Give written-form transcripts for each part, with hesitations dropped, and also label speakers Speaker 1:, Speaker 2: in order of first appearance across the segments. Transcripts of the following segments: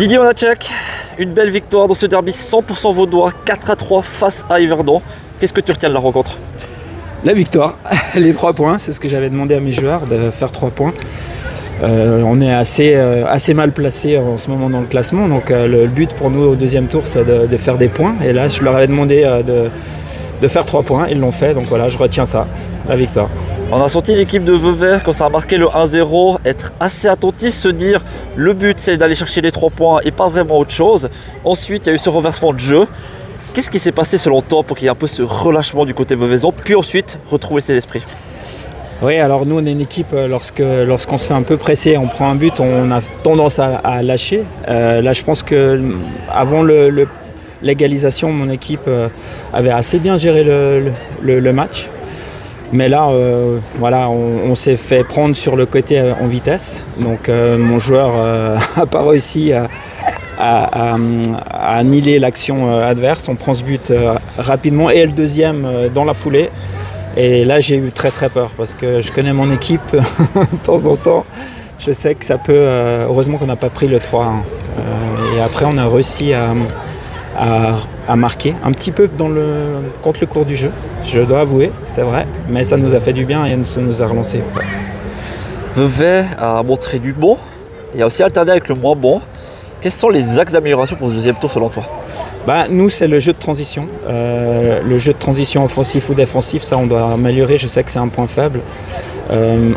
Speaker 1: Didier Honacek, une belle victoire dans ce derby 100% vaudois, 4-3 face à Yverdon. Qu'est-ce que tu retiens de la rencontre?
Speaker 2: La victoire, les 3 points, c'est ce que j'avais demandé à mes joueurs, de faire 3 points. On est assez mal placé en ce moment dans le classement, donc le but pour nous au deuxième tour c'est de faire des points. Et là je leur avais demandé de faire 3 points, ils l'ont fait, donc voilà, je retiens ça, la victoire.
Speaker 1: On a senti l'équipe de Vevey, quand ça a marqué le 1-0, être assez attentif, se dire le but c'est d'aller chercher les 3 points et pas vraiment autre chose. Ensuite il y a eu ce renversement de jeu. Qu'est-ce qui s'est passé selon toi pour qu'il y ait un peu ce relâchement du côté veveysan, puis ensuite retrouver ses esprits?
Speaker 2: Oui, alors nous on est une équipe, lorsqu'on se fait un peu presser, on prend un but, on a tendance à lâcher. Là je pense qu'avant l'égalisation, mon équipe avait assez bien géré le match. Mais là, voilà, on s'est fait prendre sur le côté en vitesse. Donc mon joueur n'a pas réussi à annihiler l'action adverse. On prend ce but rapidement et le deuxième dans la foulée. Et là, j'ai eu très peur parce que je connais mon équipe de temps en temps. Je sais que ça peut... heureusement qu'on n'a pas pris le 3-1. Et après, on a réussi à marquer un petit peu contre le cours du jeu. Je dois avouer, c'est vrai. Mais ça nous a fait du bien et ça nous a relancé.
Speaker 1: Vevey a montré du bon. Il a aussi alterné avec le moins bon. Quels sont les axes d'amélioration pour ce deuxième tour selon toi?
Speaker 2: Nous, c'est le jeu de transition. Le jeu de transition offensif ou défensif, ça on doit améliorer. Je sais que c'est un point faible.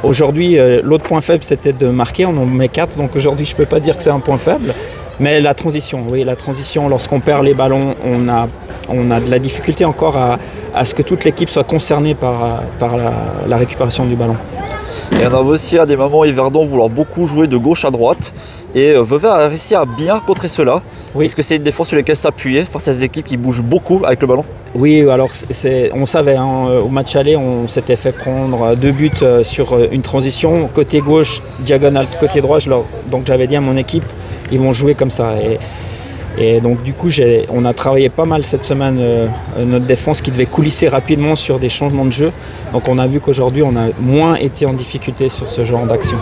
Speaker 2: Aujourd'hui, l'autre point faible, c'était de marquer. On en met 4, donc aujourd'hui, je ne peux pas dire que c'est un point faible. Mais la transition, oui, la transition, lorsqu'on perd les ballons, on a de la difficulté encore à ce que toute l'équipe soit concernée par la récupération du ballon.
Speaker 1: Et on a aussi à des moments Yverdon vouloir beaucoup jouer de gauche à droite. Et Vevey a réussi à bien contrer cela. Oui. Est-ce que c'est une défense sur laquelle s'appuyer face à des équipes qui bougent beaucoup avec le ballon?
Speaker 2: Oui, alors on savait, au match aller, on s'était fait prendre 2 buts sur une transition. Côté gauche, diagonale, côté droit, donc j'avais dit à mon équipe, ils vont jouer comme ça. Et donc du coup, on a travaillé pas mal cette semaine notre défense qui devait coulisser rapidement sur des changements de jeu. Donc on a vu qu'aujourd'hui, on a moins été en difficulté sur ce genre d'action.